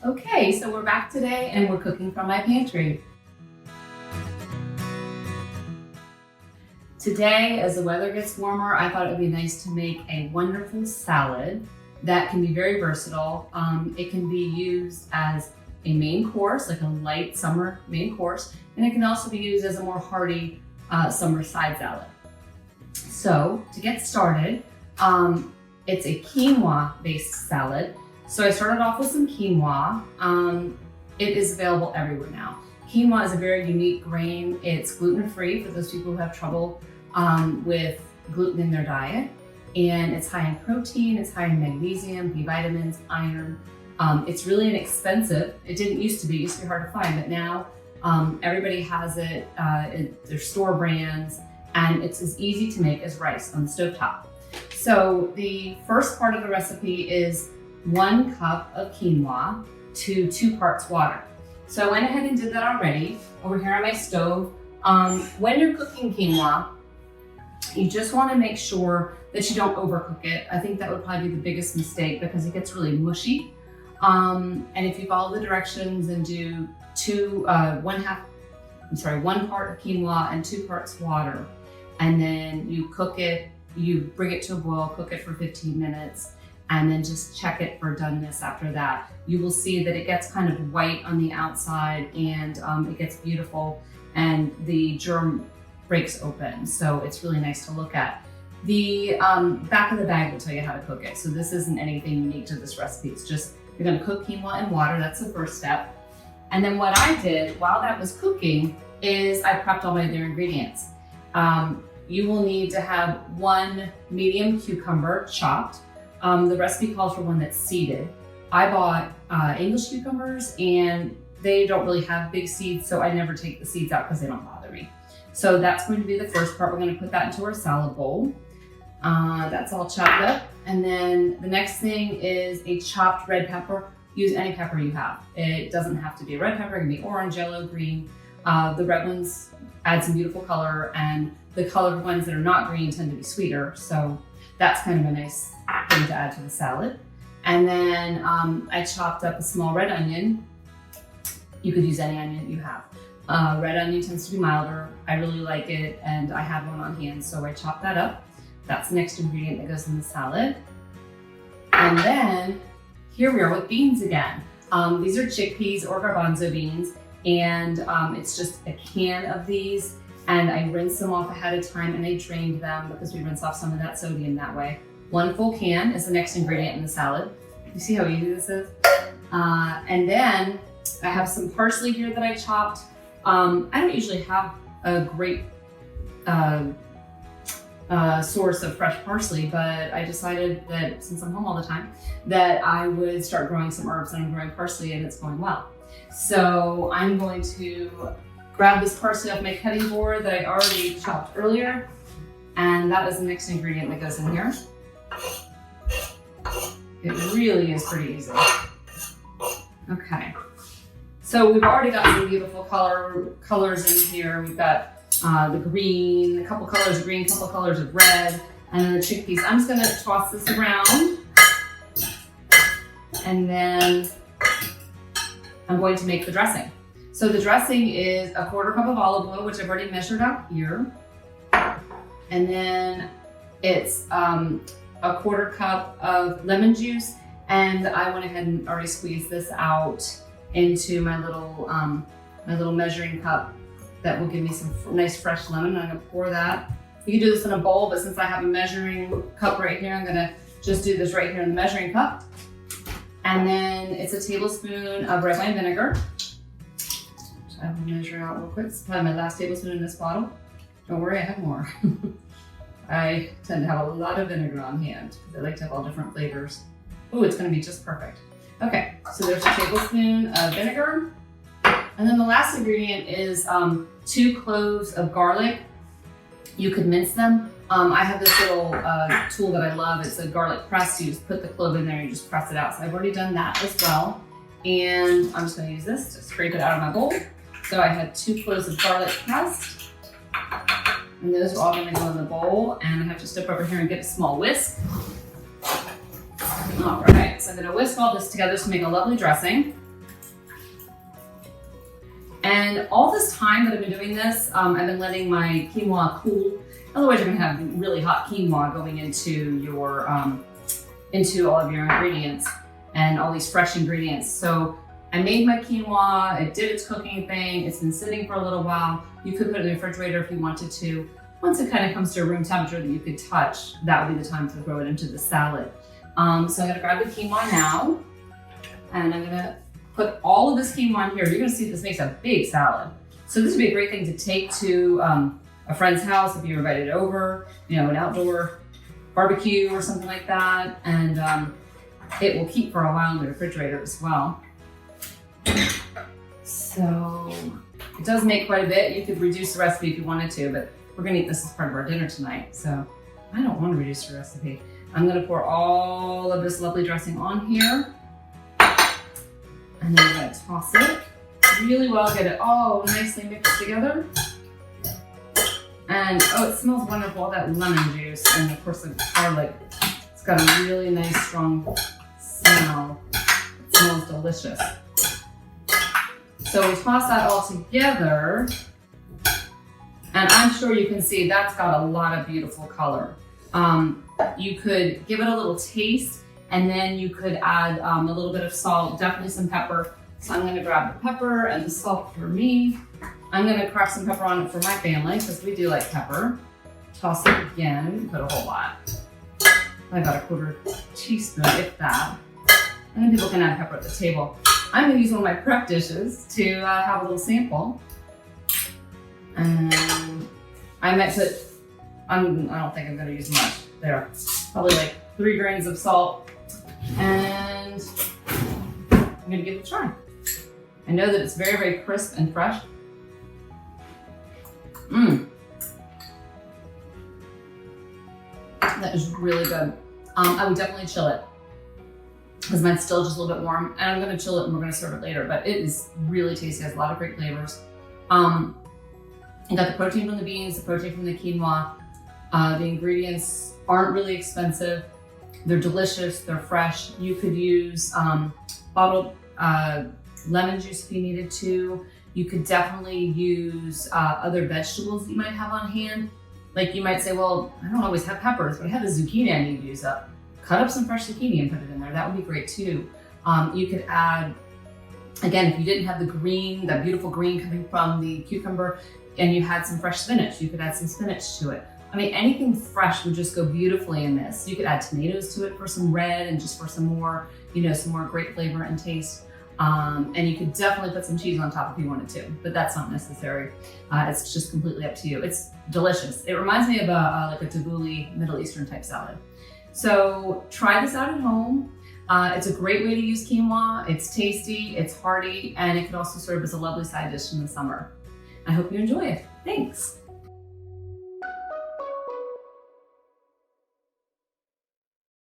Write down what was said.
Okay, so we're back today and we're cooking from my pantry. Today, as the weather gets warmer, I thought it would be nice to make a wonderful salad that can be very versatile. It can be used as a main course, like a light summer main course, and it can also be used as a more hearty summer side salad. So to get started, it's a quinoa-based salad. So I started off with some quinoa. It is available everywhere now. Quinoa is a very unique grain. It's gluten-free for those people who have trouble with gluten in their diet. And it's high in protein, it's high in magnesium, B vitamins, iron. It's really inexpensive. It didn't used to be, it used to be hard to find, but now everybody has it. They're store brands, and it's as easy to make as rice on the stovetop. So the first part of the recipe is 1 cup of quinoa to 2 parts water. So I went ahead and did that already over here on my stove. When you're cooking quinoa, you just want to make sure that you don't overcook it. I think that would probably be the biggest mistake because it gets really mushy. And if you follow the directions and do 1 part of quinoa and 2 parts water, and then you cook it, you bring it to a boil, cook it for 15 minutes, and then just check it for doneness after that. You will see that it gets kind of white on the outside and it gets beautiful and the germ breaks open. So it's really nice to look at. The back of the bag will tell you how to cook it. So this isn't anything unique to this recipe. It's just, you're gonna cook quinoa in water. That's the first step. And then what I did while that was cooking is I prepped all my other ingredients. You will need to have 1 medium cucumber chopped. The recipe calls for one that's seeded. I bought English cucumbers and they don't really have big seeds, so I never take the seeds out because they don't bother me. So that's going to be the first part. We're going to put that into our salad bowl. That's all chopped up. And then the next thing is a chopped red pepper. Use any pepper you have. It doesn't have to be a red pepper, it can be orange, yellow, green. The red ones add some beautiful color, and the colored ones that are not green tend to be sweeter. So that's kind of a nice thing to add to the salad. And then I chopped up a small red onion. You could use any onion you have. Red onion tends to be milder. I really like it, and I have one on hand, so I chopped that up. That's the next ingredient that goes in the salad. And then here we are with beans again. These are chickpeas or garbanzo beans, and it's just a can of these, and I rinsed them off ahead of time and I drained them because we rinse off some of that sodium that way. 1 full can is the next ingredient in the salad. You see how easy this is? And then I have some parsley here that I chopped. I don't usually have a great source of fresh parsley, but I decided that since I'm home all the time, that I would start growing some herbs, and I'm growing parsley and it's going well. So I'm going to grab this parsley off my cutting board that I already chopped earlier, and that is the next ingredient that goes in here. It really is pretty easy. Okay. So we've already got some beautiful colors in here. We've got the green, a couple colors of green, a couple colors of red, and then the chickpeas. I'm just gonna toss this around, and then I'm going to make the dressing. So the dressing is a 1/4 cup of olive oil, which I've already measured out here. And then it's a 1/4 cup of lemon juice, and I went ahead and already squeezed this out into my little measuring cup that will give me some nice fresh lemon. I'm gonna pour that. You can do this in a bowl, but since I have a measuring cup right here, I'm gonna just do this right here in the measuring cup. And then it's a tablespoon of red wine vinegar. I will measure out real quick. It's probably my last tablespoon in this bottle. Don't worry, I have more. I tend to have a lot of vinegar on hand because I like to have all different flavors. Oh, it's gonna be just perfect. Okay, so there's a tablespoon of vinegar. And then the last ingredient is 2 cloves of garlic. You could mince them. I have this little tool that I love. It's a garlic press. You just put the clove in there and you just press it out. So I've already done that as well. And I'm just gonna use this to scrape it out of my bowl. So I had 2 cloves of garlic pressed. And those are all gonna go in the bowl. And I have to step over here and get a small whisk. All right, so I'm gonna whisk all this together to make a lovely dressing. And all this time that I've been doing this, I've been letting my quinoa cool. Otherwise, you're gonna have really hot quinoa going into all of your ingredients and all these fresh ingredients. So I made my quinoa, it did its cooking thing, it's been sitting for a little while. You could put it in the refrigerator if you wanted to. Once it kind of comes to a room temperature that you could touch, that would be the time to throw it into the salad. So I'm gonna grab the quinoa now, and I'm gonna put all of this quinoa in here. You're gonna see this makes a big salad. So this would be a great thing to take to a friend's house if you're invited over, you know, an outdoor barbecue or something like that. And it will keep for a while in the refrigerator as well. So it does make quite a bit. You could reduce the recipe if you wanted to, but we're gonna eat this as part of our dinner tonight. So I don't want to reduce the recipe. I'm gonna pour all of this lovely dressing on here. And then I'm gonna toss it really well, get it all nicely mixed together. And oh, it smells wonderful, that lemon juice and of course the garlic. It's got a really nice strong smell. It smells delicious. So we toss that all together, and I'm sure you can see that's got a lot of beautiful color. You could give it a little taste, and then you could add a little bit of salt, definitely some pepper. So I'm gonna grab the pepper and the salt for me. I'm gonna crack some pepper on it for my family, because we do like pepper. Toss it again, put a whole lot. About a 1/4 teaspoon, if that. And then people can add pepper at the table. I'm gonna use one of my prep dishes to have a little sample. And I might put, I don't think I'm gonna use much. There, probably like 3 grains of salt. And I'm gonna give it a try. I know that it's very, very crisp and fresh. That is really good. I would definitely chill it, because mine's still just a little bit warm, and I'm gonna chill it and we're gonna serve it later, but it is really tasty, it has a lot of great flavors. You got the protein from the beans, the protein from the quinoa. The ingredients aren't really expensive. They're delicious, they're fresh. You could use bottled lemon juice if you needed to. You could definitely use other vegetables that you might have on hand. Like you might say, well, I don't always have peppers, but I have a zucchini I need to use up. Cut up some fresh zucchini and put it in there. That would be great too. You could add, again, if you didn't have the green, that beautiful green coming from the cucumber, and you had some fresh spinach, you could add some spinach to it. I mean, anything fresh would just go beautifully in this. You could add tomatoes to it for some red and just for some more, you know, some more great flavor and taste. And you could definitely put some cheese on top if you wanted to, but that's not necessary. It's just completely up to you. It's delicious. It reminds me of like a tabbouleh Middle Eastern type salad. So try this out at home. It's a great way to use quinoa. It's tasty, it's hearty, and it could also serve as a lovely side dish in the summer. I hope you enjoy it. Thanks.